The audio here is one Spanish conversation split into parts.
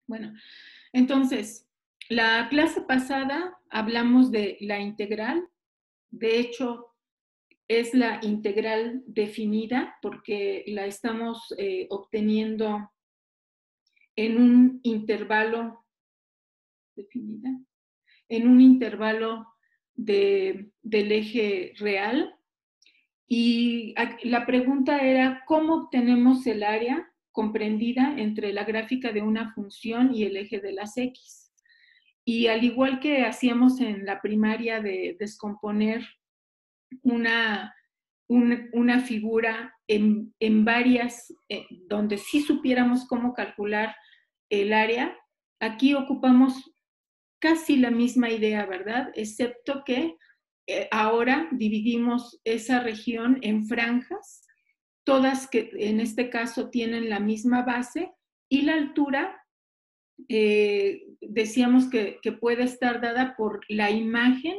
Bueno, entonces, la clase pasada hablamos de la integral. De hecho, es la integral definida porque la estamos obteniendo en un intervalo definida, en un intervalo del eje real. Y la pregunta era, ¿cómo obtenemos el área comprendida entre la gráfica de una función y el eje de las X? Y al igual que hacíamos en la primaria de descomponer una, una figura en varias, donde sí supiéramos cómo calcular el área, aquí ocupamos casi la misma idea, ¿verdad? Excepto que ahora dividimos esa región en franjas, todas que en este caso tienen la misma base, y la altura decíamos que puede estar dada por la imagen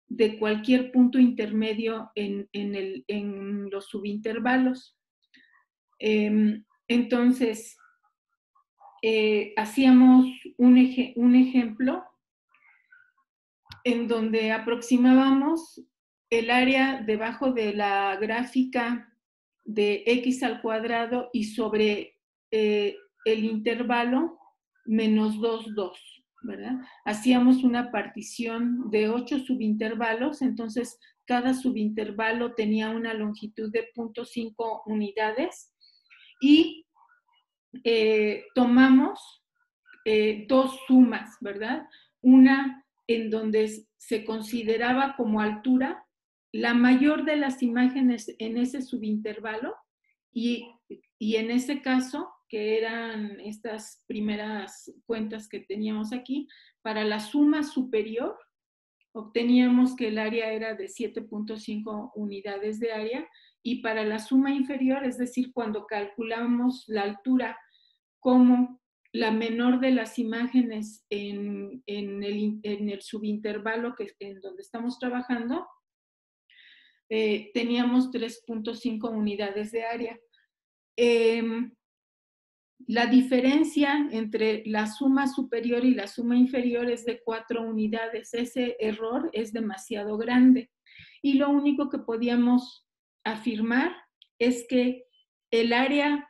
de cualquier punto intermedio en los subintervalos. Entonces, hacíamos un ejemplo en donde aproximábamos el área debajo de la gráfica de x al cuadrado y sobre el intervalo menos 2, 2, ¿verdad? Hacíamos una partición de 8 subintervalos, entonces cada subintervalo tenía una longitud de 0.5 unidades y tomamos dos sumas, ¿verdad? Una en donde se consideraba como altura la mayor de las imágenes en ese subintervalo y, y en ese caso, que eran estas primeras cuentas que teníamos aquí, para la suma superior obteníamos que el área era de 7.5 unidades de área y para la suma inferior, es decir, cuando calculamos la altura como la menor de las imágenes en el subintervalo en donde estamos trabajando, teníamos 3.5 unidades de área. La diferencia entre la suma superior y la suma inferior es de 4 unidades. Ese error es demasiado grande. Y lo único que podíamos afirmar es que el área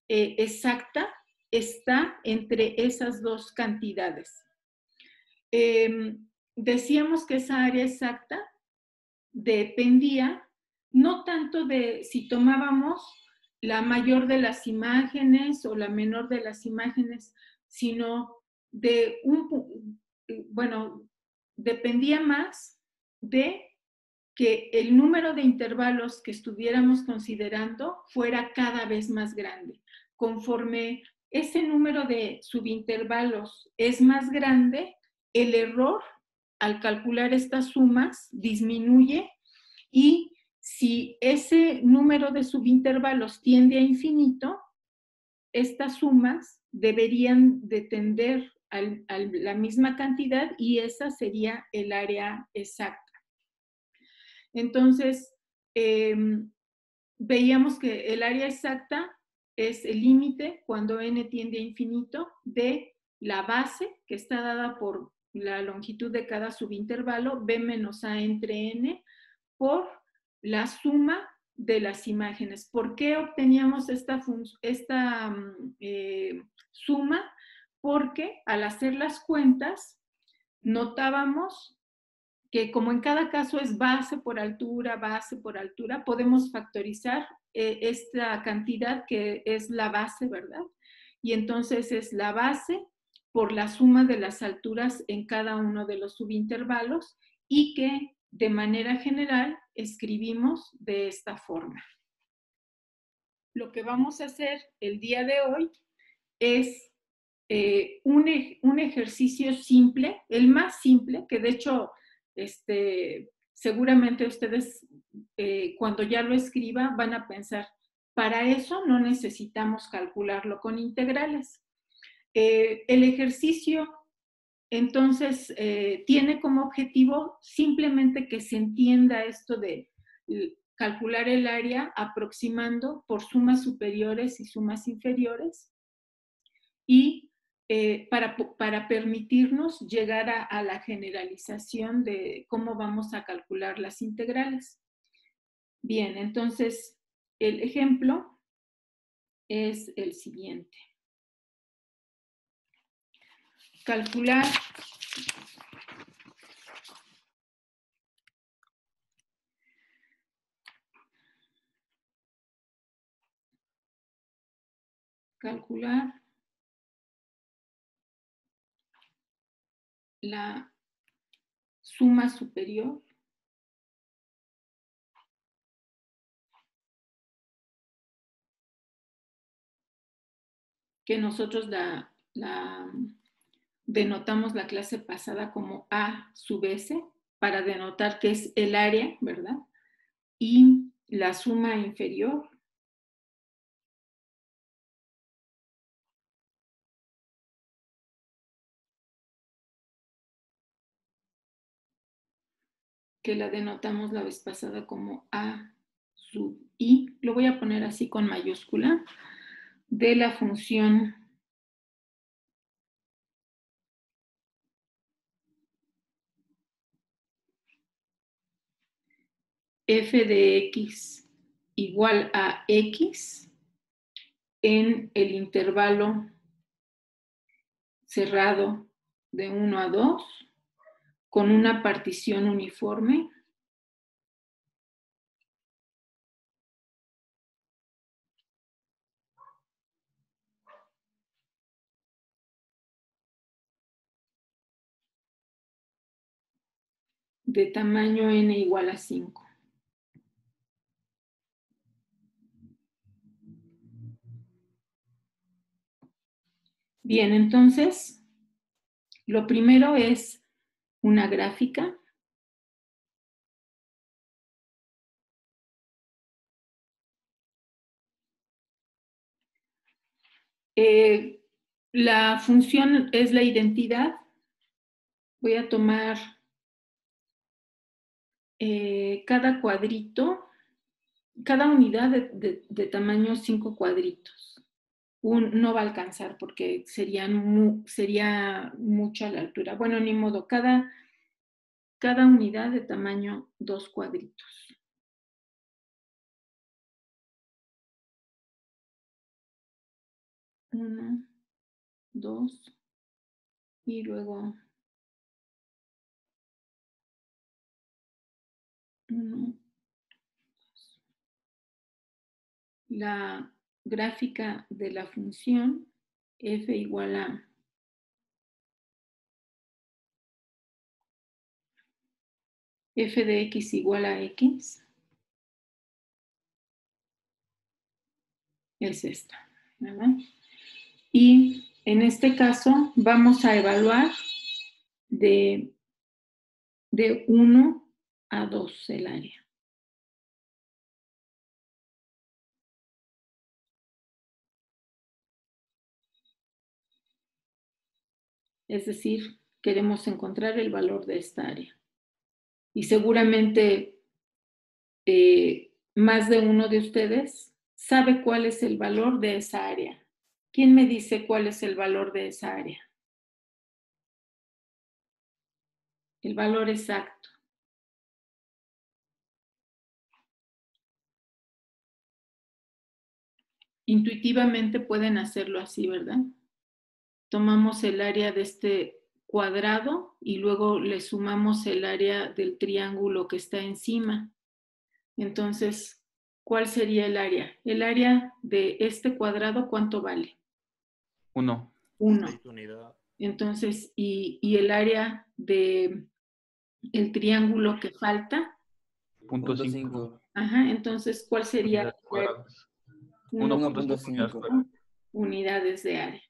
exacta está entre esas dos cantidades. Decíamos que esa área exacta dependía no tanto de si tomábamos la mayor de las imágenes o la menor de las imágenes, sino de bueno, dependía más de que el número de intervalos que estuviéramos considerando fuera cada vez más grande. Conforme ese número de subintervalos es más grande, el error al calcular estas sumas disminuye y si ese número de subintervalos tiende a infinito, estas sumas deberían de tender a la misma cantidad y esa sería el área exacta. Entonces, veíamos que el área exacta es el límite cuando n tiende a infinito de la base que está dada por la longitud de cada subintervalo, b menos a entre n, por la suma de las imágenes. ¿Por qué obteníamos esta suma? Porque al hacer las cuentas notábamos que como en cada caso es base por altura, podemos factorizar esta cantidad que es la base, ¿verdad? Y entonces es la base por la suma de las alturas en cada uno de los subintervalos y que de manera general escribimos de esta forma. Lo que vamos a hacer el día de hoy es un ejercicio simple, el más simple, que de hecho seguramente ustedes cuando ya lo escriban van a pensar, para eso no necesitamos calcularlo con integrales. El ejercicio entonces tiene como objetivo simplemente que se entienda esto de calcular el área aproximando por sumas superiores y sumas inferiores y para permitirnos llegar a la generalización de cómo vamos a calcular las integrales. Bien, entonces el ejemplo es el siguiente. Calcular la suma superior que nosotros la denotamos la clase pasada como A sub S para denotar que es el área, ¿verdad? Y la suma inferior que la denotamos la vez pasada como A sub I, lo voy a poner así con mayúscula, de la función f de x igual a x en el intervalo cerrado de 1 a 2 con una partición uniforme de tamaño n igual a 5. Bien, entonces, lo primero es una gráfica. La función es la identidad. Voy a tomar cada cuadrito, cada unidad de tamaño 5 cuadritos. No va a alcanzar porque sería mucha la altura. Bueno, ni modo, cada unidad de tamaño 2 cuadritos. Uno, dos, y luego uno. La gráfica de la función f igual a f de x igual a x es esta, ¿verdad? Y en este caso vamos a evaluar de 1 a 2 el área. Es decir, queremos encontrar el valor de esta área. Y seguramente más de uno de ustedes sabe cuál es el valor de esa área. ¿Quién me dice cuál es el valor de esa área? El valor exacto. Intuitivamente pueden hacerlo así, ¿verdad? Tomamos el área de este cuadrado y luego le sumamos el área del triángulo que está encima. Entonces, ¿cuál sería el área? El área de este cuadrado, ¿cuánto vale? 1. 1. Entonces, ¿y el área de el triángulo que falta? 0.5. Ajá, entonces, ¿cuál sería? Unidades cuadradas. 1.5 unidades de área.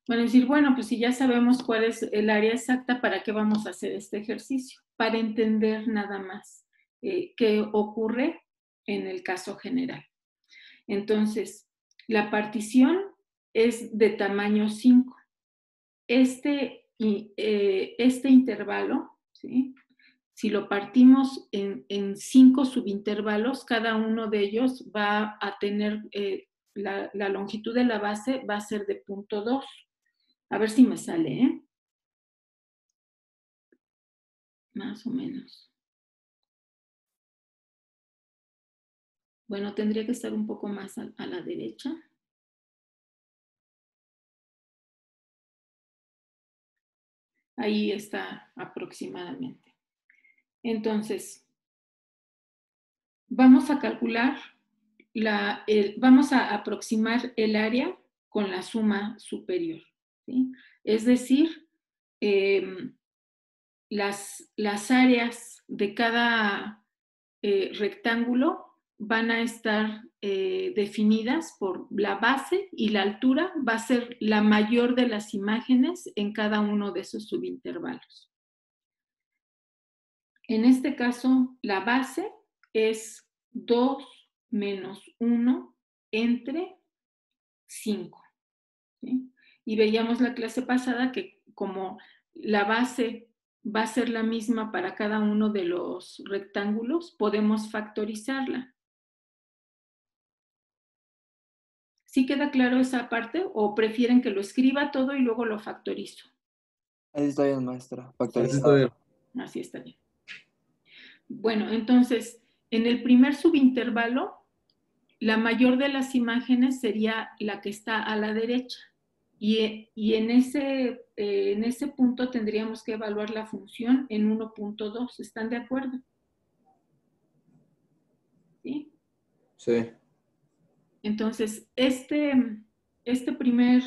Van a decir, bueno, pues si ya sabemos cuál es el área exacta, ¿para qué vamos a hacer este ejercicio? Para entender nada más qué ocurre en el caso general. Entonces, la partición es de tamaño 5. Este intervalo, ¿sí? Si lo partimos en 5 subintervalos, cada uno de ellos va a tener, la longitud de la base va a ser de 0.2. A ver si me sale, ¿eh? Más o menos. Bueno, tendría que estar un poco más a la derecha. Ahí está aproximadamente. Entonces, vamos a calcular, vamos a aproximar el área con la suma superior, ¿sí? Es decir, las áreas de cada rectángulo van a estar definidas por la base, y la altura va a ser la mayor de las imágenes en cada uno de esos subintervalos. En este caso, la base es 2 menos 1 entre 5. ¿Sí? Y veíamos la clase pasada que como la base va a ser la misma para cada uno de los rectángulos, podemos factorizarla. ¿Sí queda claro esa parte o prefieren que lo escriba todo y luego lo factorizo? Ahí está bien, maestra. Factorizado. Así está bien. Bueno, entonces, en el primer subintervalo, la mayor de las imágenes sería la que está a la derecha. Y en ese punto tendríamos que evaluar la función en 1.2. ¿Están de acuerdo? ¿Sí? Sí. Entonces, este primer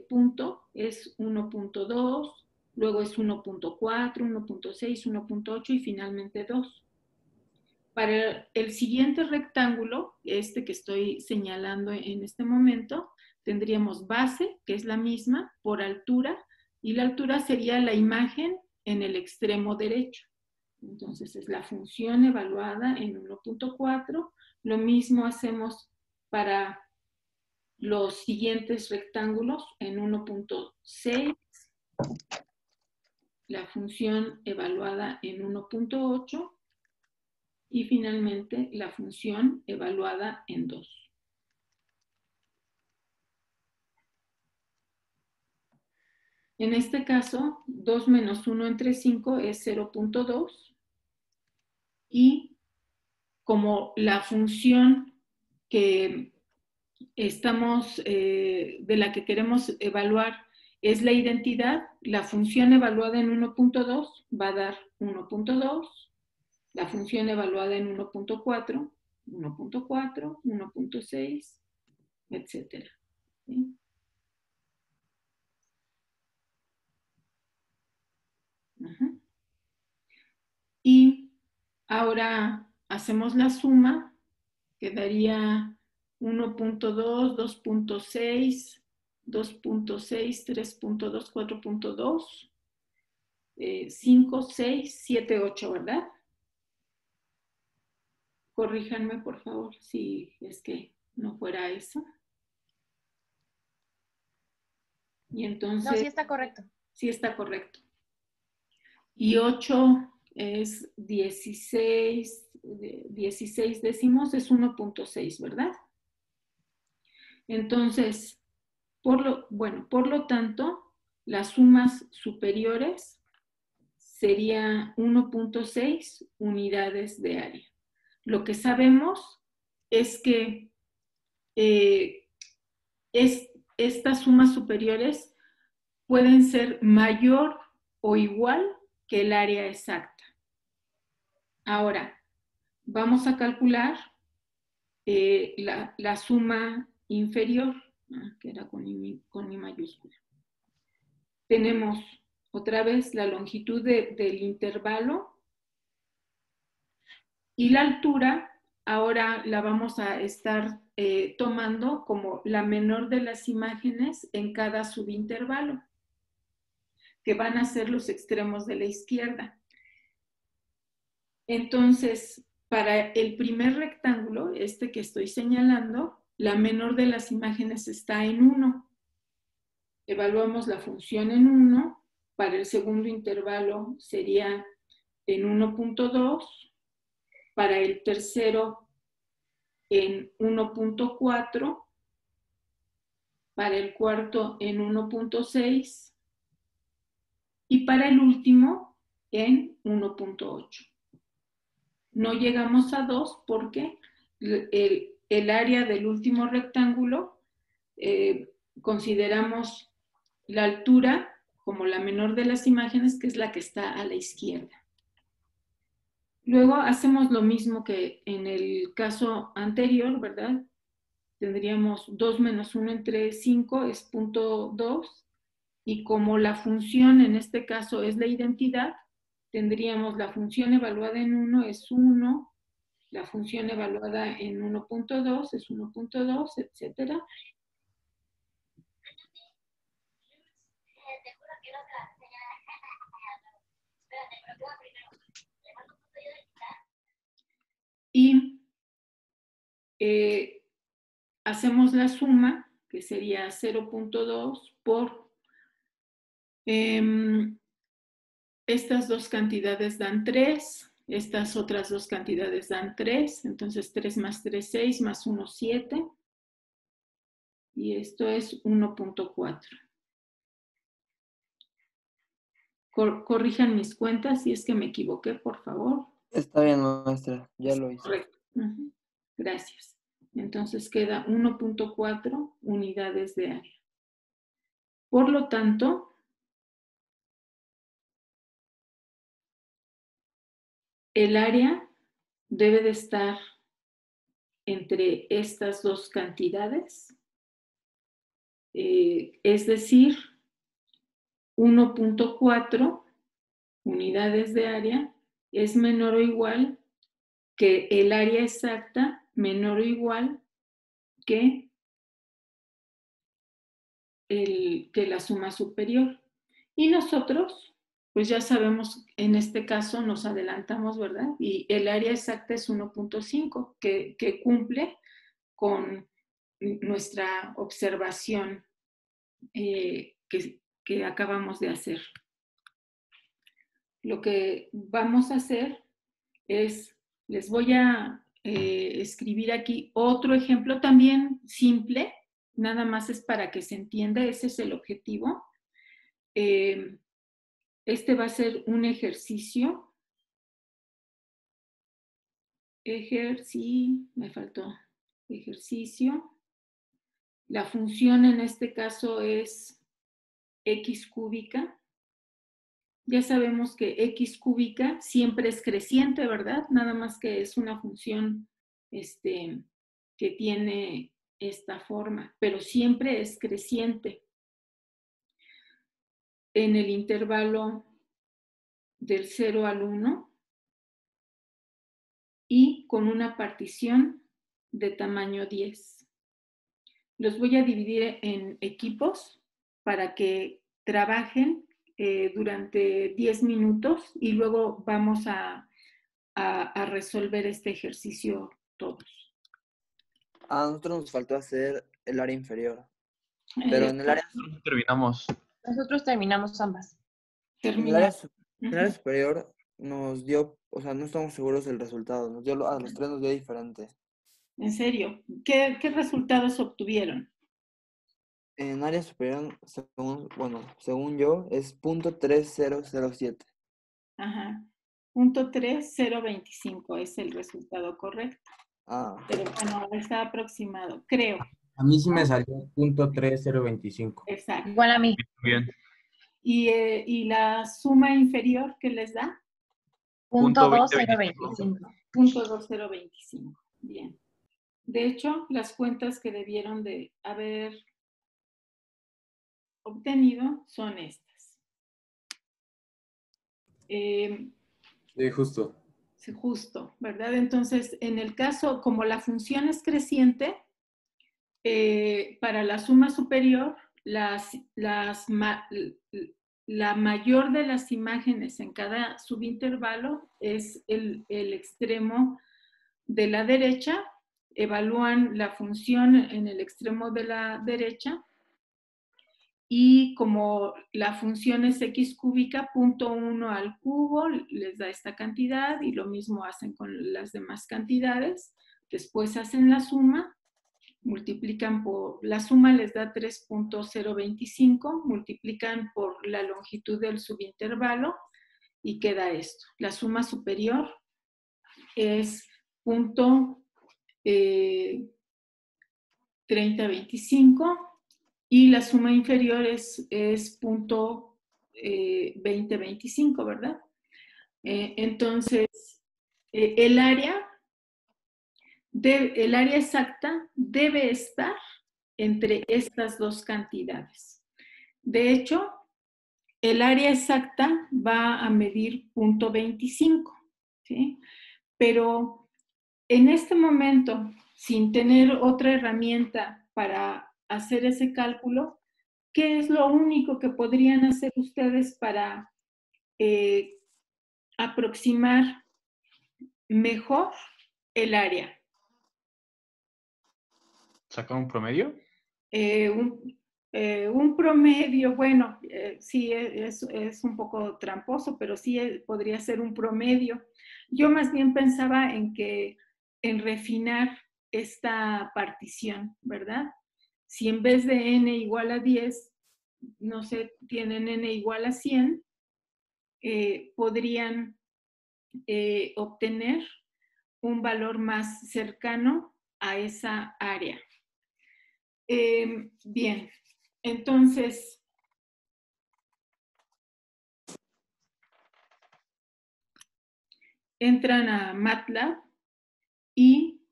punto es 1.2, luego es 1.4, 1.6, 1.8 y finalmente 2. Para el siguiente rectángulo, este que estoy señalando en este momento, tendríamos base, que es la misma, por altura, y la altura sería la imagen en el extremo derecho. Entonces es la función evaluada en 1.4. Lo mismo hacemos para los siguientes rectángulos en 1.6, la función evaluada en 1.8 y finalmente la función evaluada en 2. En este caso, 2 menos 1 entre 5 es 0.2 y como la función que de la que queremos evaluar es la identidad, la función evaluada en 1.2 va a dar 1.2, la función evaluada en 1.4, 1.4, 1.6, etc. ¿Sí? Uh-huh. Y ahora hacemos la suma, quedaría 1.2, 2.6, 2.6, 3.2, 4.2, 5, 6, 7, 8, ¿verdad? Corríjanme, por favor, si es que no fuera eso. Y entonces... No, sí está correcto. Sí está correcto. Y 8 es 16 décimos, es 1.6, ¿verdad? Entonces, por lo tanto, las sumas superiores serían 1.6 unidades de área. Lo que sabemos es que estas sumas superiores pueden ser mayor o igual que el área exacta. Ahora, vamos a calcular la suma inferior, que era con I mayúscula. Tenemos otra vez la longitud del intervalo y la altura. Ahora la vamos a estar tomando como la menor de las imágenes en cada subintervalo, que van a ser los extremos de la izquierda. Entonces, para el primer rectángulo, este que estoy señalando, la menor de las imágenes está en 1. Evaluamos la función en 1. Para el segundo intervalo sería en 1.2. Para el tercero en 1.4. para el cuarto en 1.6 y para el último en 1.8. No llegamos a 2 porque el área del último rectángulo consideramos la altura como la menor de las imágenes, que es la que está a la izquierda. Luego hacemos lo mismo que en el caso anterior, ¿verdad? Tendríamos 2 menos 1 entre 5 es 0.2 y como la función en este caso es la identidad, tendríamos la función evaluada en 1 es 1, la función evaluada en 1.2 es 1.2, etc. Y hacemos la suma, que sería 0.2 por estas dos cantidades dan 3, estas otras dos cantidades dan 3, entonces 3 más 3, 6, más 1, 7, y esto es 1.4. Corrijan mis cuentas si es que me equivoqué, por favor. Está bien, maestra, ya lo hice. Correcto. Gracias. Entonces queda 1.4 unidades de área. Por lo tanto, el área debe de estar entre estas dos cantidades, es decir, 1.4 unidades de área es menor o igual que el área exacta menor o igual que la suma superior. Y nosotros, pues ya sabemos, en este caso nos adelantamos, ¿verdad? Y el área exacta es 1.5, que cumple con nuestra observación que acabamos de hacer. Lo que vamos a hacer es, les voy a escribir aquí otro ejemplo también simple, nada más es para que se entienda, ese es el objetivo. Este va a ser un ejercicio. Me faltó ejercicio. La función en este caso es x cúbica. Ya sabemos que x cúbica siempre es creciente, ¿verdad? Nada más que es una función que tiene esta forma, pero siempre es creciente. En el intervalo del 0 al 1 y con una partición de tamaño 10. Los voy a dividir en equipos para que trabajen durante 10 minutos y luego vamos a resolver este ejercicio todos. A nosotros nos faltó hacer el área inferior. Pero en el área... Terminamos. Nosotros terminamos ambas. En el área superior nos dio, o sea, no estamos seguros del resultado. A los tres nos dio diferente. ¿En serio? ¿Qué resultados obtuvieron? En área superior, según yo, es .3007. Ajá. 0.3025 es el resultado correcto. Pero bueno, está aproximado, creo. A mí sí me salió .3025. Exacto. Igual a mí. Bien. ¿Y la suma inferior qué les da? .2025. .2025. Bien. De hecho, las cuentas que debieron de haber obtenido son estas. Sí, justo. Sí, justo, ¿verdad? Entonces, en el caso, como la función es creciente, para la suma superior, la mayor de las imágenes en cada subintervalo es el extremo de la derecha. Evalúan la función en el extremo de la derecha y como la función es x cúbica, 0.1 al cubo, les da esta cantidad y lo mismo hacen con las demás cantidades. Después hacen la suma multiplican por, la suma les da 3.025, multiplican por la longitud del subintervalo y queda esto. La suma superior es 0.3025 y la suma inferior es 0.2025, ¿verdad? Entonces, el área exacta debe estar entre estas dos cantidades. De hecho, el área exacta va a medir 0.25, ¿sí? Pero en este momento, sin tener otra herramienta para hacer ese cálculo, ¿qué es lo único que podrían hacer ustedes para aproximar mejor el área? ¿Saca un promedio? Un promedio, bueno, sí, es un poco tramposo, pero sí podría ser un promedio. Yo más bien pensaba en refinar esta partición, ¿verdad? Si en vez de n igual a 10, no sé, tienen n igual a 100, podrían obtener un valor más cercano a esa área. Bien, entonces, entran a MATLAB y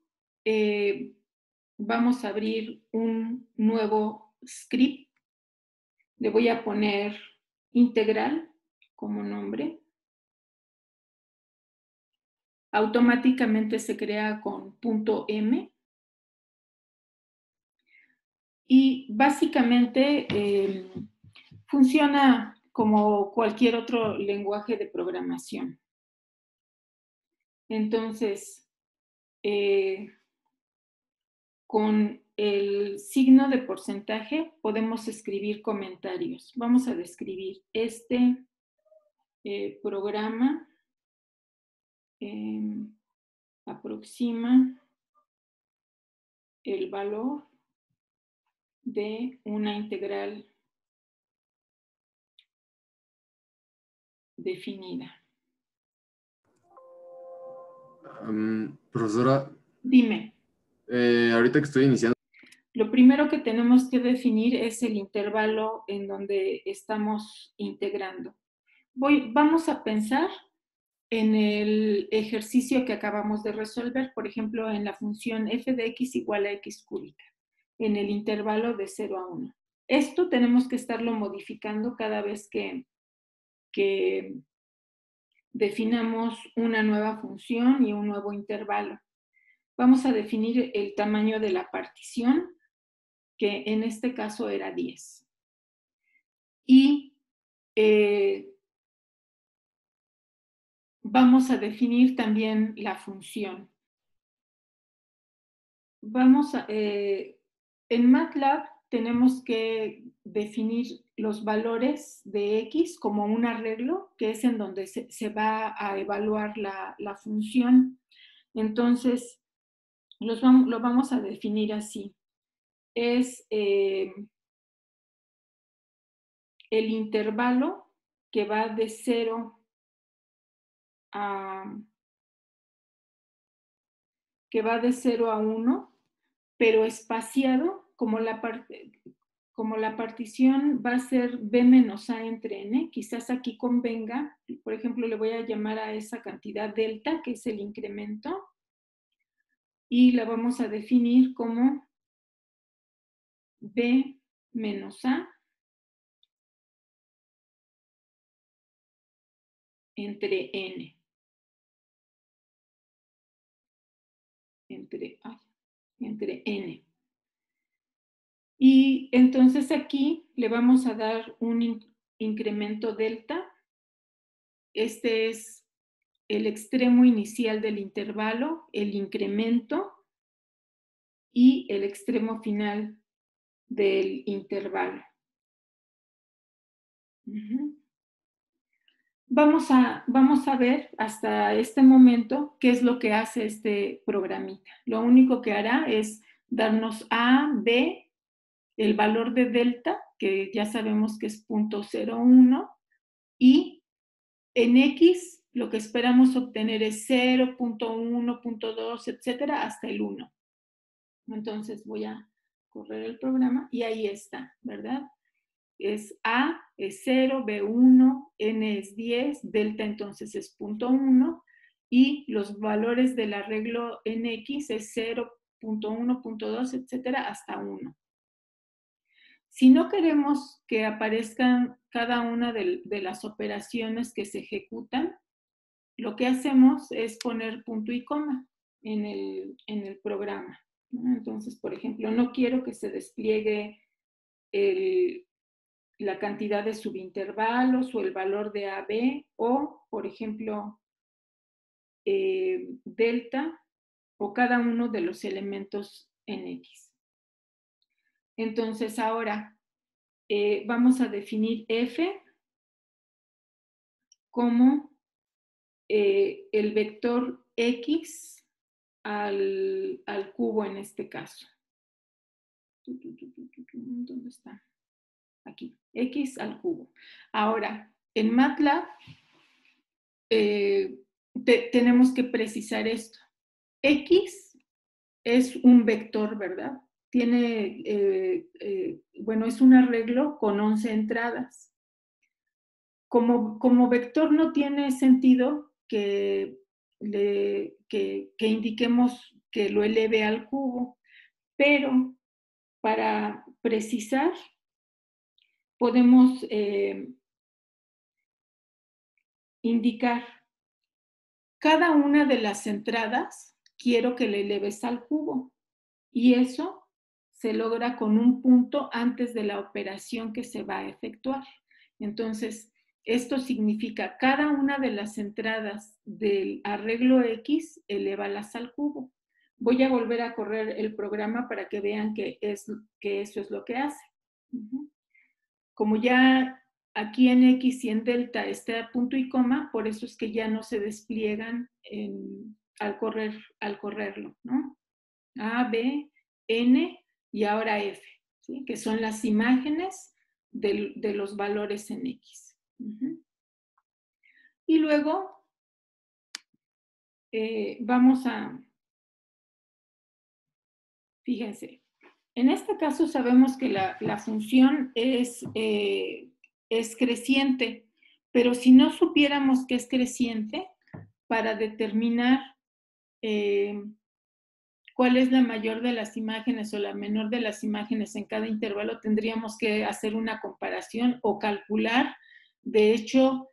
vamos a abrir un nuevo script. Le voy a poner integral como nombre. Automáticamente se crea con .m. Y básicamente funciona como cualquier otro lenguaje de programación. Entonces, con el signo de porcentaje podemos escribir comentarios. Vamos a describir este programa aproxima el valor de una integral definida. Profesora, Dime. ahorita que estoy iniciando. Lo primero que tenemos que definir es el intervalo en donde estamos integrando. Vamos a pensar en el ejercicio que acabamos de resolver, por ejemplo, en la función f de x igual a x cúbica, en el intervalo de 0 a 1. Esto tenemos que estarlo modificando cada vez que definamos una nueva función y un nuevo intervalo. Vamos a definir el tamaño de la partición, que en este caso era 10. Y vamos a definir también la función. En MATLAB tenemos que definir los valores de x como un arreglo, que es en donde se va a evaluar la función. Entonces, lo vamos a definir así. Es el intervalo que va de 0 a 1, pero espaciado, como la partición va a ser b menos a entre n, quizás aquí convenga, por ejemplo, le voy a llamar a esa cantidad delta, que es el incremento, y la vamos a definir como b menos a entre n. Entre n. Y entonces aquí le vamos a dar un incremento delta. Este es el extremo inicial del intervalo, el incremento y el extremo final del intervalo. Vamos a ver hasta este momento qué es lo que hace este programita. Lo único que hará es darnos A, B, el valor de delta, que ya sabemos que es 0.01, y en X lo que esperamos obtener es 0, 0.1, 0.2, etcétera, hasta el 1. Entonces voy a correr el programa y ahí está, ¿verdad? Es A, es 0, B1, N es 10, delta entonces es 0.1 y los valores del arreglo NX es 0, 0.1, 0.2, etcétera, hasta 1. Si no queremos que aparezcan cada una de las operaciones que se ejecutan, lo que hacemos es poner punto y coma en el programa, ¿no? Entonces, por ejemplo, no quiero que se despliegue la cantidad de subintervalos o el valor de AB o, por ejemplo, delta o cada uno de los elementos en X. Entonces, ahora vamos a definir F como el vector X al cubo en este caso. ¿Dónde está? Aquí, X al cubo. Ahora, en MATLAB tenemos que precisar esto. X es un vector, ¿verdad? Tiene, bueno, es un arreglo con 11 entradas. Como vector no tiene sentido que indiquemos que lo eleve al cubo, pero para precisar podemos indicar cada una de las entradas quiero que le eleves al cubo y eso se logra con un punto antes de la operación que se va a efectuar. Entonces, esto significa cada una de las entradas del arreglo X, elévalas al cubo. Voy a volver a correr el programa para que vean que eso es lo que hace. Como ya aquí en X y en delta está punto y coma, por eso es que ya no se despliegan al correrlo, ¿no? A, B, N y ahora F, ¿sí? Que son las imágenes de los valores en X. Y luego vamos a, fíjense, en este caso sabemos que la función es creciente, pero si no supiéramos que es creciente, para determinar cuál es la mayor de las imágenes o la menor de las imágenes en cada intervalo, tendríamos que hacer una comparación o calcular, de hecho,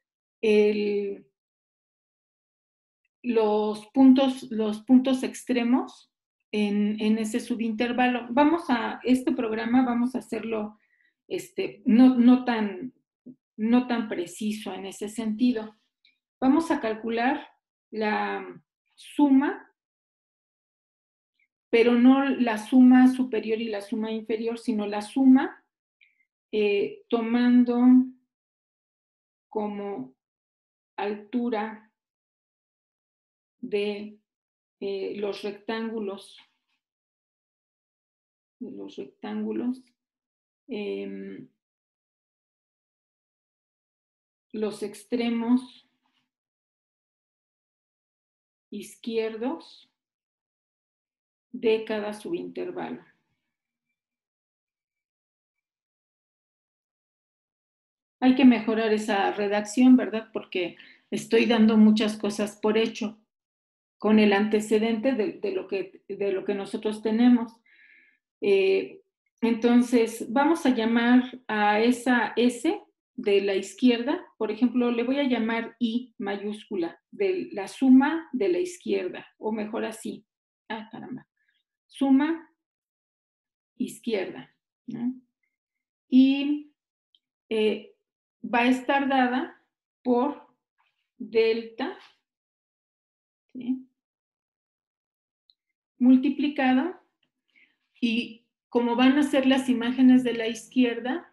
los puntos extremos en ese subintervalo. Este programa vamos a hacerlo no tan preciso en ese sentido. Vamos a calcular la suma, pero no la suma superior y la suma inferior, sino la suma tomando como altura de los rectángulos, los extremos izquierdos de cada subintervalo. Hay que mejorar esa redacción, ¿verdad? Porque estoy dando muchas cosas por hecho con el antecedente de lo que nosotros tenemos. Entonces, vamos a llamar a esa S de la izquierda, por ejemplo, le voy a llamar I mayúscula, de la suma de la izquierda, o mejor así, caramba, suma izquierda, ¿no? Y va a estar dada por delta, ¿sí? Multiplicada, y como van a ser las imágenes de la izquierda,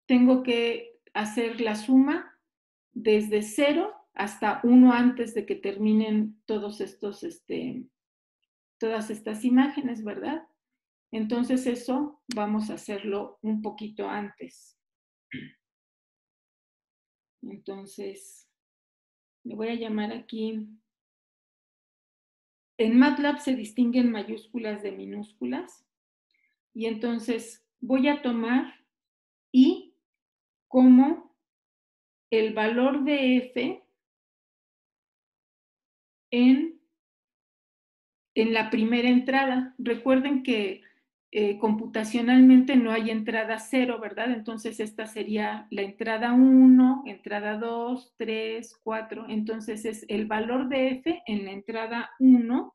tengo que hacer la suma desde 0 hasta 1 antes de que terminen todos estos todas estas imágenes, ¿verdad? Entonces eso vamos a hacerlo un poquito antes. Entonces, le voy a llamar aquí. En MATLAB se distinguen mayúsculas de minúsculas. Y entonces voy a tomar I como el valor de F en la primera entrada. Recuerden que computacionalmente no hay entrada 0, ¿verdad? Entonces esta sería la entrada 1, entrada 2, 3, 4. Entonces es el valor de F en la entrada 1.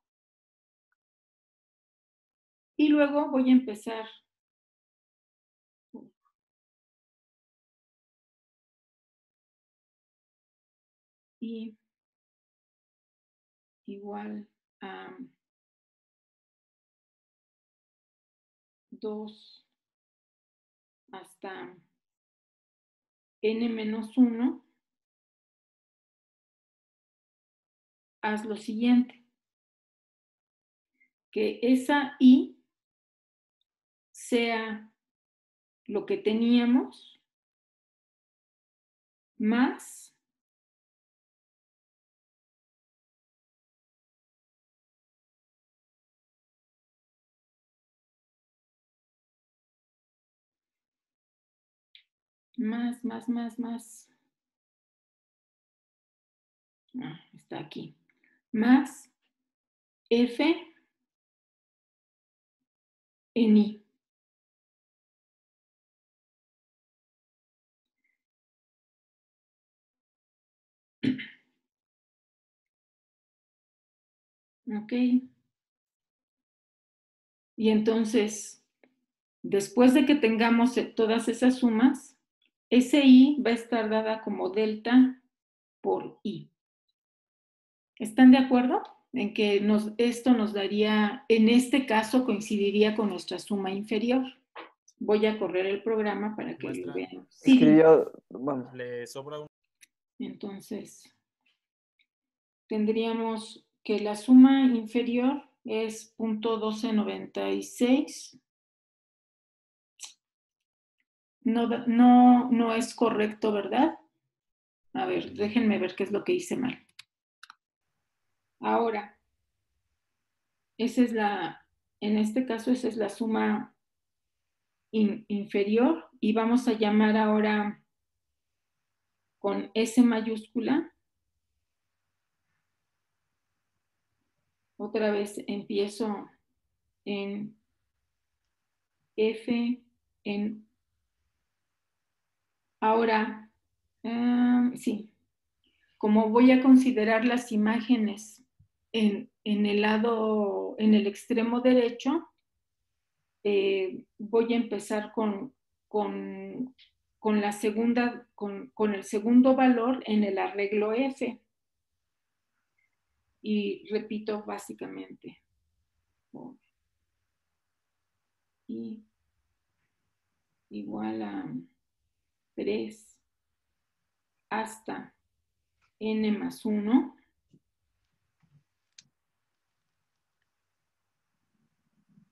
Y luego voy a empezar. Y igual a 2 hasta n-1, haz lo siguiente, que esa I sea lo que teníamos más está aquí, más F en I. ¿Ok? Y entonces, después de que tengamos todas esas sumas, ese I va a estar dada como delta por I. ¿Están de acuerdo? En que esto nos daría, en este caso coincidiría con nuestra suma inferior. Voy a correr el programa para que lo vean. Sí. Escribió, vamos. Le sobra un... Entonces, tendríamos que la suma inferior es .1296. No es correcto, ¿verdad? A ver, déjenme ver qué es lo que hice mal. Ahora, en este caso, esa es la suma inferior y vamos a llamar ahora con S mayúscula. Otra vez empiezo en F, en... Ahora, sí, como voy a considerar las imágenes en el extremo derecho, voy a empezar con la segunda, con el segundo valor en el arreglo F. Y repito básicamente. Y igual a 3 hasta n+1.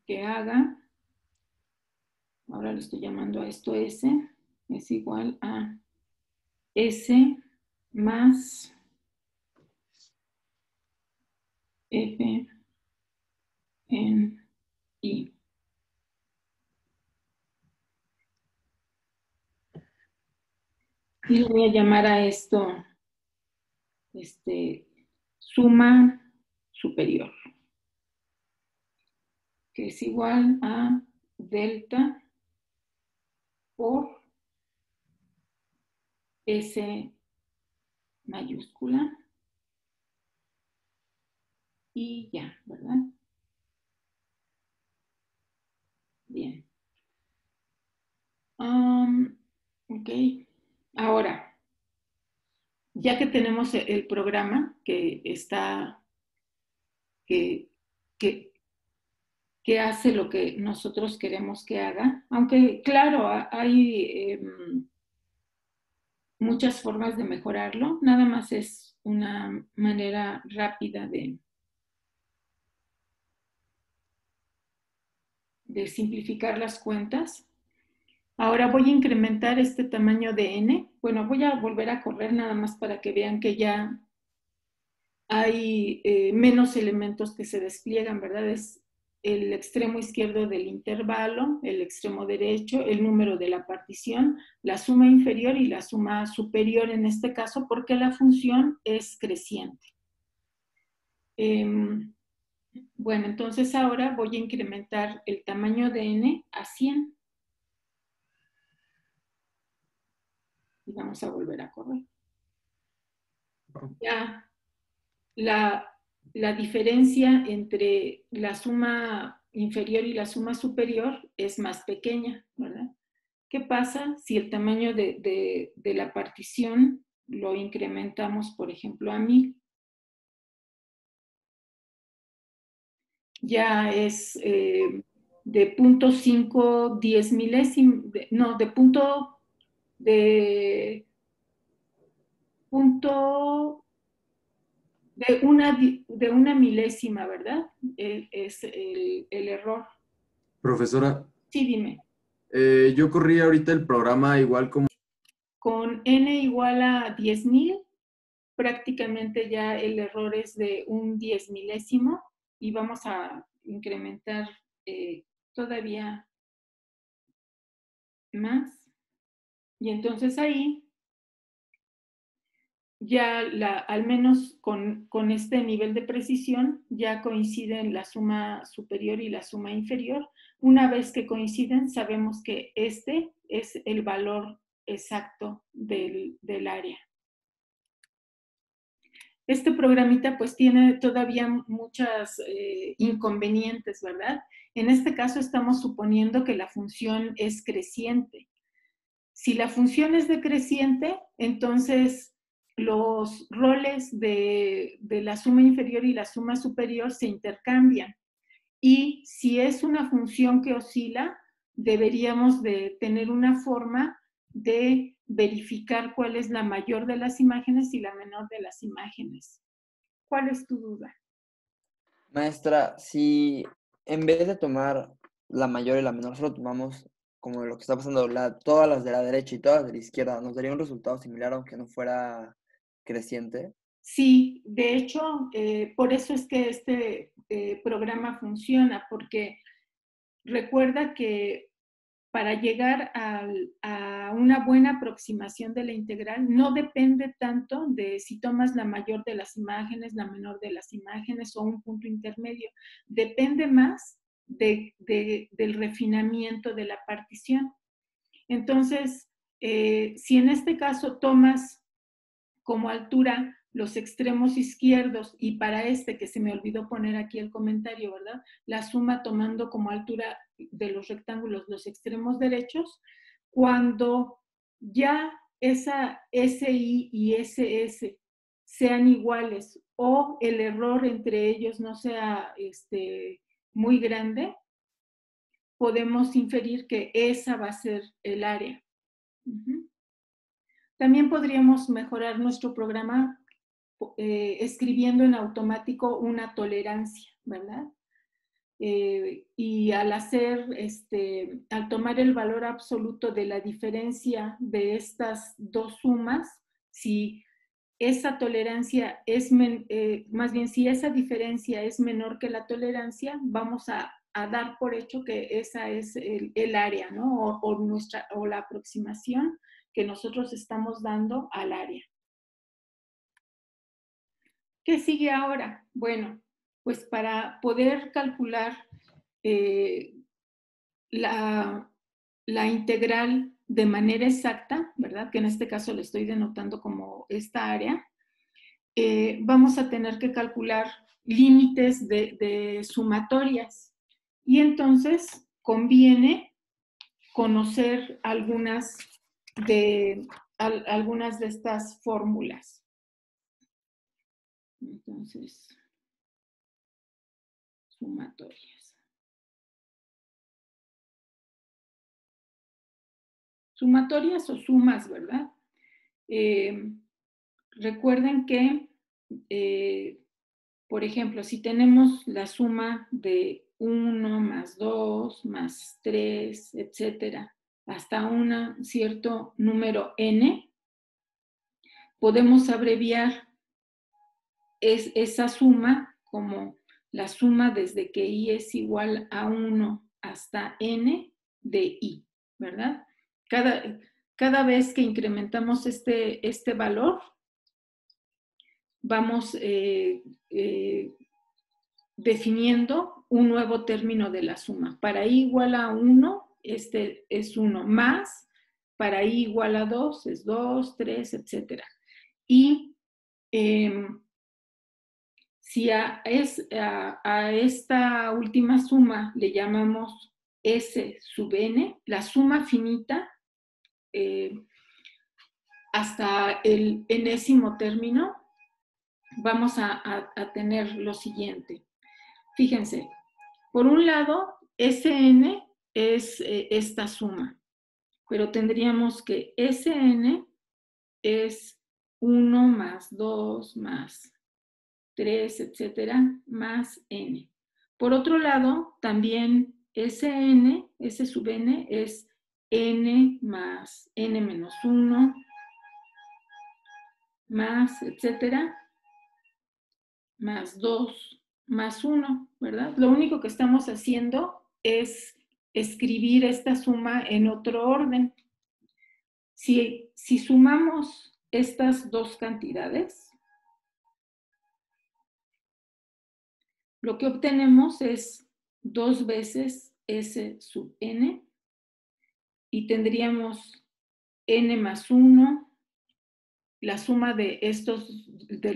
Que haga, ahora le estoy llamando a esto S, es igual a S más F en I. Y le voy a llamar a esto suma superior, que es igual a delta por S mayúscula y ya, ¿verdad? Bien. Ok. Ahora, ya que tenemos el programa que está, que hace lo que nosotros queremos que haga, aunque claro, hay muchas formas de mejorarlo, nada más es una manera rápida simplificar las cuentas. Ahora voy a incrementar este tamaño de n. Bueno, voy a volver a correr nada más para que vean que ya hay menos elementos que se despliegan, ¿verdad? Es el extremo izquierdo del intervalo, el extremo derecho, el número de la partición, la suma inferior y la suma superior en este caso, porque la función es creciente. Bueno, entonces ahora voy a incrementar el tamaño de n a 100. Y vamos a volver a correr. Ya la diferencia entre la suma inferior y la suma superior es más pequeña, ¿verdad? ¿Qué pasa si el tamaño de la partición lo incrementamos, por ejemplo, a 1000? Ya es de 0.5, 10 milésimos, no, de punto de una milésima, ¿verdad? Es el error. Profesora, Sí, dime. yo corrí ahorita el programa igual como... Con n igual a 10.000, prácticamente ya el error es de un 10 milésimo y vamos a incrementar todavía más. Y entonces ahí ya al menos con este nivel de precisión ya coinciden la suma superior y la suma inferior. Una vez que coinciden, sabemos que este es el valor exacto del área. Este programita pues tiene todavía muchas inconvenientes, ¿verdad? En este caso estamos suponiendo que la función es creciente. Si la función es decreciente, entonces los roles de la suma inferior y la suma superior se intercambian. Y si es una función que oscila, deberíamos de tener una forma de verificar cuál es la mayor de las imágenes y la menor de las imágenes. ¿Cuál es tu duda? Maestra, si en vez de tomar la mayor y la menor, solo tomamos como lo que está pasando, todas las de la derecha y todas de la izquierda, ¿nos daría un resultado similar aunque no fuera creciente? Sí, de hecho, por eso es que este programa funciona, porque recuerda que para llegar a una buena aproximación de la integral no depende tanto de si tomas la mayor de las imágenes, la menor de las imágenes o un punto intermedio. Depende más del refinamiento de la partición. Entonces, si en este caso tomas como altura los extremos izquierdos y para este que se me olvidó poner aquí el comentario, ¿verdad? La suma tomando como altura de los rectángulos los extremos derechos, cuando ya esa SI y SS sean iguales o el error entre ellos no sea muy grande, podemos inferir que esa va a ser el área. También podríamos mejorar nuestro programa escribiendo en automático una tolerancia, ¿verdad? Y al al tomar el valor absoluto de la diferencia de estas dos sumas, si esa tolerancia es, más bien si esa diferencia es menor que la tolerancia, vamos a dar por hecho que esa es el área, ¿no? O la aproximación que nosotros estamos dando al área. ¿Qué sigue ahora? Bueno, pues para poder calcular la integral de manera exacta, ¿verdad? Que en este caso le estoy denotando como esta área, vamos a tener que calcular límites de sumatorias. Y entonces conviene conocer algunas de estas fórmulas. Entonces, sumatorias. Sumatorias o sumas, ¿verdad? Recuerden que, por ejemplo, si tenemos la suma de 1 más 2 más 3, etcétera, hasta un cierto número n, podemos abreviar esa suma como la suma desde que i es igual a 1 hasta n de i, ¿verdad? Cada vez que incrementamos este valor, vamos definiendo un nuevo término de la suma. Para i igual a 1, este es 1 más, para i igual a 2 es 2, 3, etc. Y si a esta última suma le llamamos S sub n, la suma finita, hasta el enésimo término, vamos a tener lo siguiente. Fíjense, por un lado, Sn es esta suma, pero tendríamos que Sn es 1 más 2 más 3, etcétera, más n. Por otro lado, también Sn, S sub n, es n más n menos 1, más, etcétera, más 2, más 1, ¿verdad? Lo único que estamos haciendo es escribir esta suma en otro orden. Si sumamos estas dos cantidades, lo que obtenemos es 2 veces S sub n y tendríamos n más 1. La suma de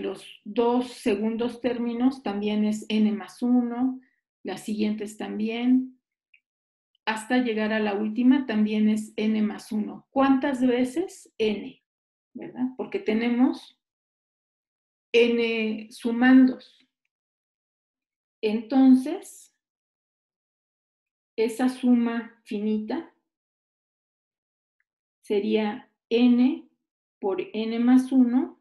los dos segundos términos también es n más 1, las siguientes también, hasta llegar a la última también es n más 1. ¿Cuántas veces? N, ¿verdad? Porque tenemos n sumandos. Entonces, esa suma finita sería n por n más 1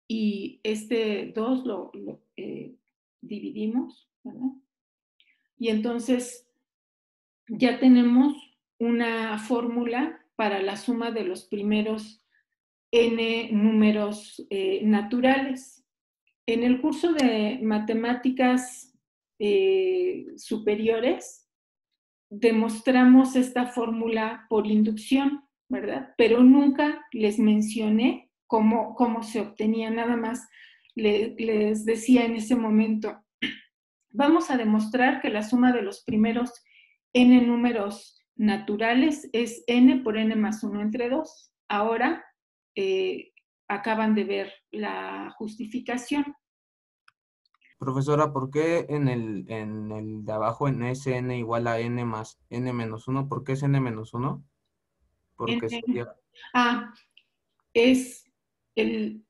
y este 2 lo dividimos, ¿verdad? Y entonces ya tenemos una fórmula para la suma de los primeros n números naturales. En el curso de matemáticas superiores demostramos esta fórmula por inducción, ¿verdad? Pero nunca les mencioné cómo se obtenía, nada más les decía en ese momento, vamos a demostrar que la suma de los primeros n números naturales es n por n más 1 entre 2. Ahora acaban de ver la justificación. Profesora, ¿por qué en el de abajo, en Sn igual a n más n menos 1? ¿Por qué es n menos 1? Porque sería... Es el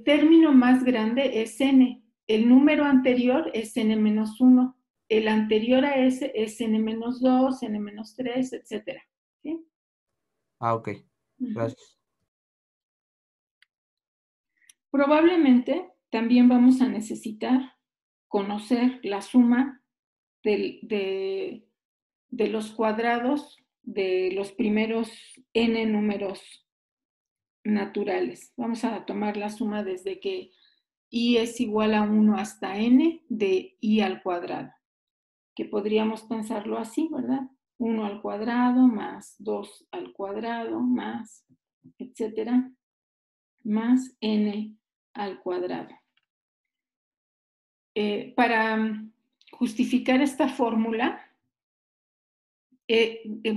término más grande es n. El número anterior es n menos 1. El anterior a ese es n menos 2, n menos 3, etc. ¿Sí? Ok. Gracias. Probablemente también vamos a necesitar conocer la suma de los cuadrados de los primeros n números naturales. Vamos a tomar la suma desde que i es igual a 1 hasta n de i al cuadrado, que podríamos pensarlo así, ¿verdad? 1 al cuadrado más 2 al cuadrado más, etcétera, más n al cuadrado. Para justificar esta fórmula,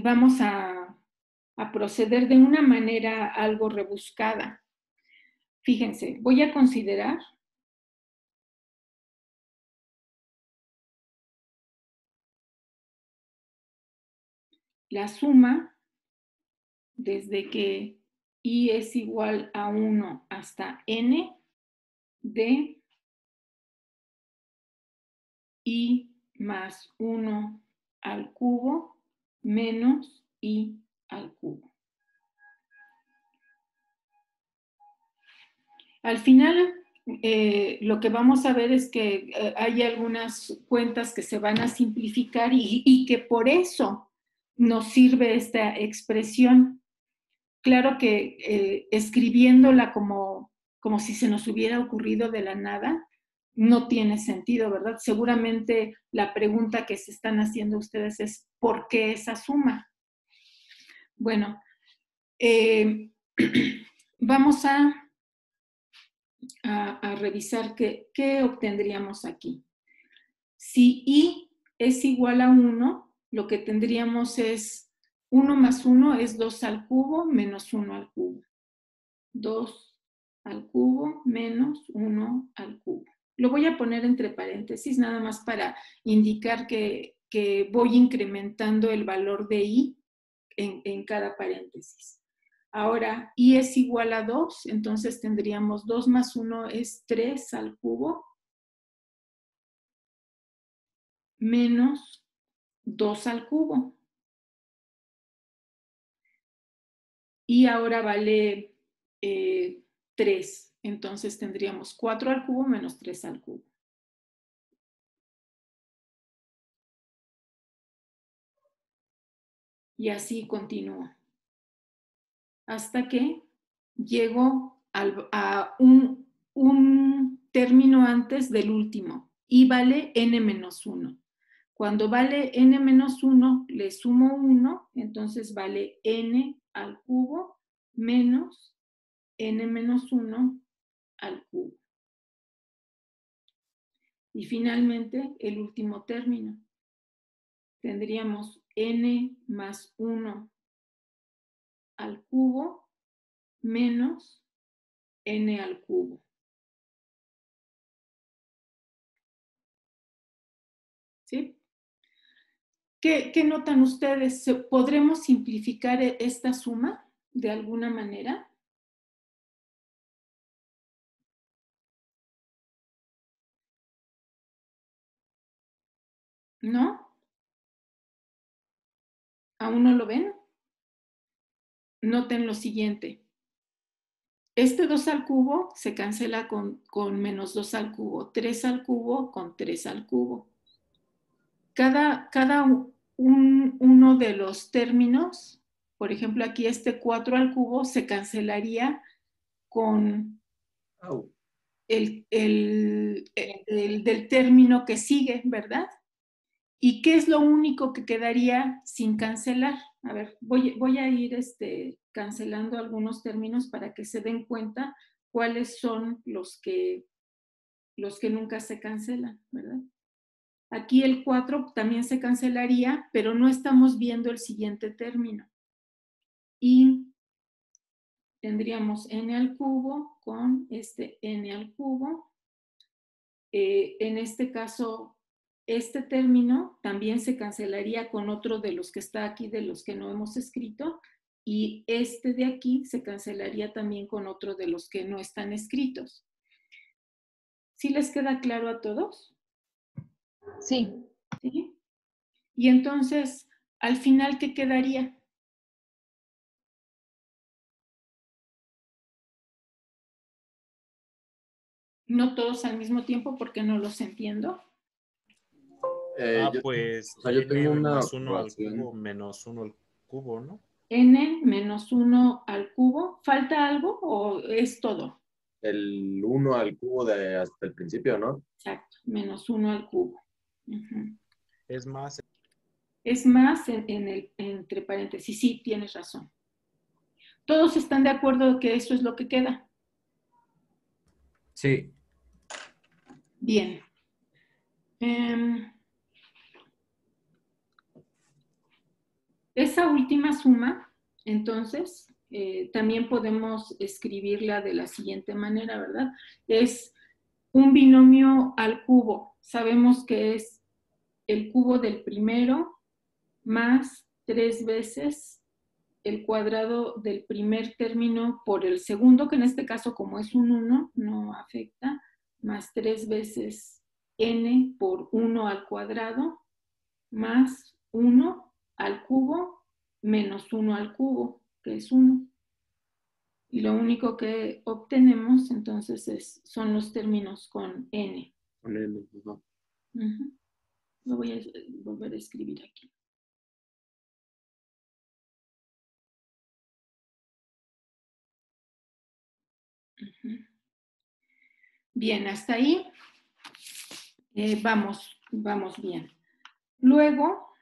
vamos a proceder de una manera algo rebuscada. Fíjense, voy a considerar la suma desde que i es igual a 1 hasta n de i más 1 al cubo menos i al cubo. Al final lo que vamos a ver es que hay algunas cuentas que se van a simplificar y que por eso nos sirve esta expresión. Claro que escribiéndola como si se nos hubiera ocurrido de la nada, no tiene sentido, ¿verdad? Seguramente la pregunta que se están haciendo ustedes es ¿por qué esa suma? Bueno, vamos a revisar qué obtendríamos aquí. Si i es igual a 1, lo que tendríamos es 1 más 1 es 2 al cubo menos 1 al cubo. 2 al cubo menos 1 al cubo. Lo voy a poner entre paréntesis nada más para indicar que voy incrementando el valor de i en cada paréntesis. Ahora, i es igual a 2, entonces tendríamos 2 más 1 es 3 al cubo menos 2 al cubo. Y ahora vale 3. Entonces tendríamos 4 al cubo menos 3 al cubo. Y así continúa. Hasta que llego a un término antes del último. Y vale n menos 1. Cuando vale n menos 1, le sumo 1, entonces vale n al cubo menos n menos 1 al cubo. Y finalmente, el último término. Tendríamos n más 1 al cubo menos n al cubo. ¿Sí? ¿Qué notan ustedes? ¿Podremos simplificar esta suma de alguna manera? ¿No? ¿Aún no lo ven? Noten lo siguiente. Este 2 al cubo se cancela con menos 2 al cubo. 3 al cubo con 3 al cubo. Cada uno de los términos, por ejemplo, aquí este 4 al cubo se cancelaría con el del término que sigue, ¿verdad? ¿Y qué es lo único que quedaría sin cancelar? A ver, voy a ir cancelando algunos términos para que se den cuenta cuáles son los que nunca se cancelan, ¿verdad? Aquí el 4 también se cancelaría, pero no estamos viendo el siguiente término. Y tendríamos n al cubo con este n al cubo. En este caso, este término también se cancelaría con otro de los que está aquí, de los que no hemos escrito, y este de aquí se cancelaría también con otro de los que no están escritos. ¿Sí les queda claro a todos? Sí. ¿Sí? Y entonces, al final, ¿qué quedaría? No todos al mismo tiempo porque no los entiendo. Pues o sea, yo n tengo una más 1 al observación. cubo menos 1 al cubo, ¿no? N menos 1 al cubo. ¿Falta algo o es todo? El 1 al cubo de hasta el principio, ¿no? Exacto, menos 1 al cubo. Uh-huh. Es más. Es más entre paréntesis. Sí, tienes razón. ¿Todos están de acuerdo que eso es lo que queda? Sí. Bien. Esa última suma, entonces, también podemos escribirla de la siguiente manera, ¿verdad? Es un binomio al cubo. Sabemos que es el cubo del primero más 3 veces el cuadrado del primer término por el segundo, que en este caso como es un 1, no afecta, más 3 veces n por 1 al cuadrado, más 1 al cubo, menos 1 al cubo, que es 1. Y lo único que obtenemos entonces son los términos con n. Con N, ajá. Ujú. Lo voy a volver a escribir aquí. Ujú. Bien, hasta ahí vamos bien. Luego,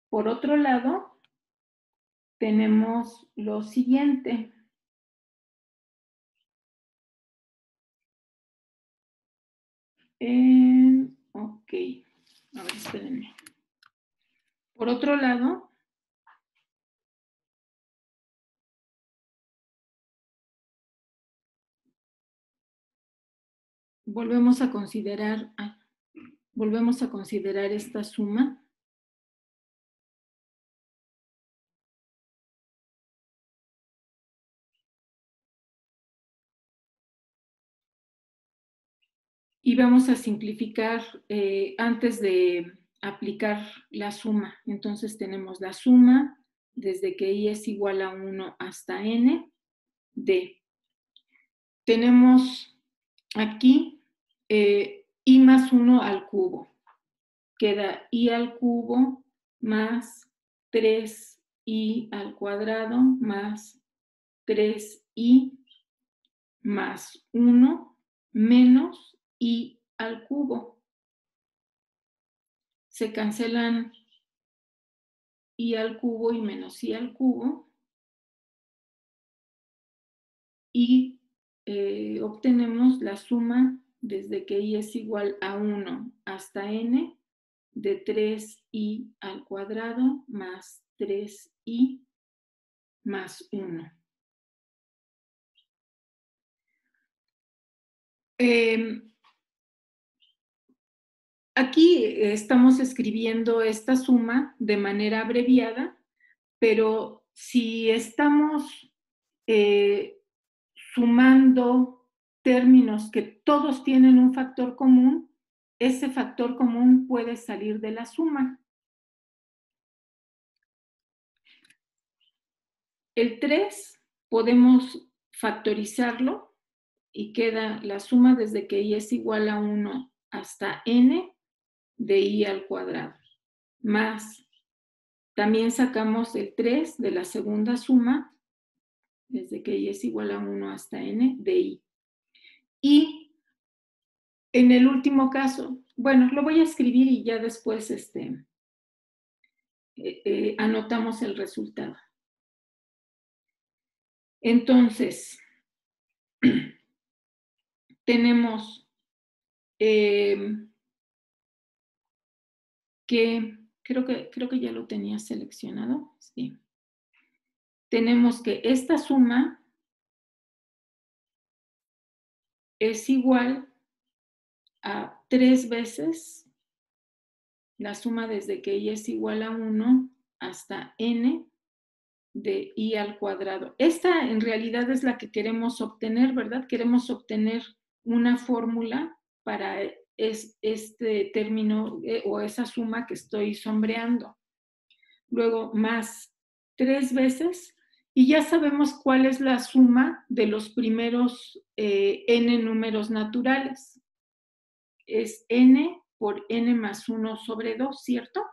por otro lado, tenemos lo siguiente. Ok, a ver, espérenme. Por otro lado, volvemos a considerar esta suma. Y vamos a simplificar antes de aplicar la suma. Entonces tenemos la suma desde que i es igual a 1 hasta n de. Tenemos aquí i más 1 al cubo. Queda i al cubo más 3i al cuadrado más 3i más 1 menos i al cubo. Se cancelan i al cubo y menos i al cubo y obtenemos la suma desde que i es igual a 1 hasta n de 3i al cuadrado más 3i más 1. Aquí estamos escribiendo esta suma de manera abreviada, pero si estamos sumando términos que todos tienen un factor común, ese factor común puede salir de la suma. El 3 podemos factorizarlo y queda la suma desde que i es igual a 1 hasta n de i al cuadrado. Más, también sacamos el 3 de la segunda suma, desde que i es igual a 1 hasta n de i. Y en el último caso, bueno, lo voy a escribir y ya después anotamos el resultado. Entonces, tenemos que creo que ya lo tenía seleccionado. Sí. Tenemos que esta suma es igual a 3 veces la suma desde que i es igual a 1 hasta n de i al cuadrado. Esta en realidad es la que queremos obtener, ¿verdad? Queremos obtener una fórmula para este término o esa suma que estoy sombreando. Luego más 3 veces y ya sabemos cuál es la suma de los primeros n números naturales. Es n por n más 1 sobre 2, ¿cierto?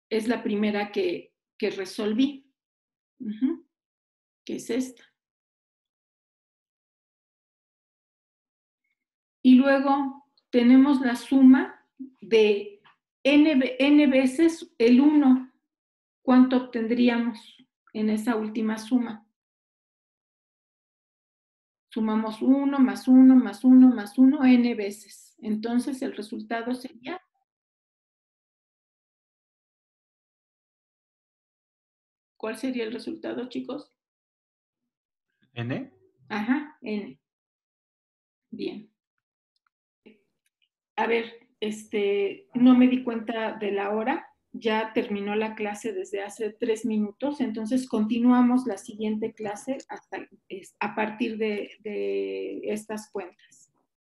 Es la primera que resolví, que es esta. Y luego tenemos la suma de n veces el 1. ¿Cuánto obtendríamos en esa última suma? Sumamos 1 más 1 más 1 más 1 n veces. Entonces el resultado sería... ¿Cuál sería el resultado, chicos? ¿N? Ajá, n. Bien. A ver, no me di cuenta de la hora. Ya terminó la clase desde hace 3 minutos, entonces continuamos la siguiente clase a partir de estas cuentas.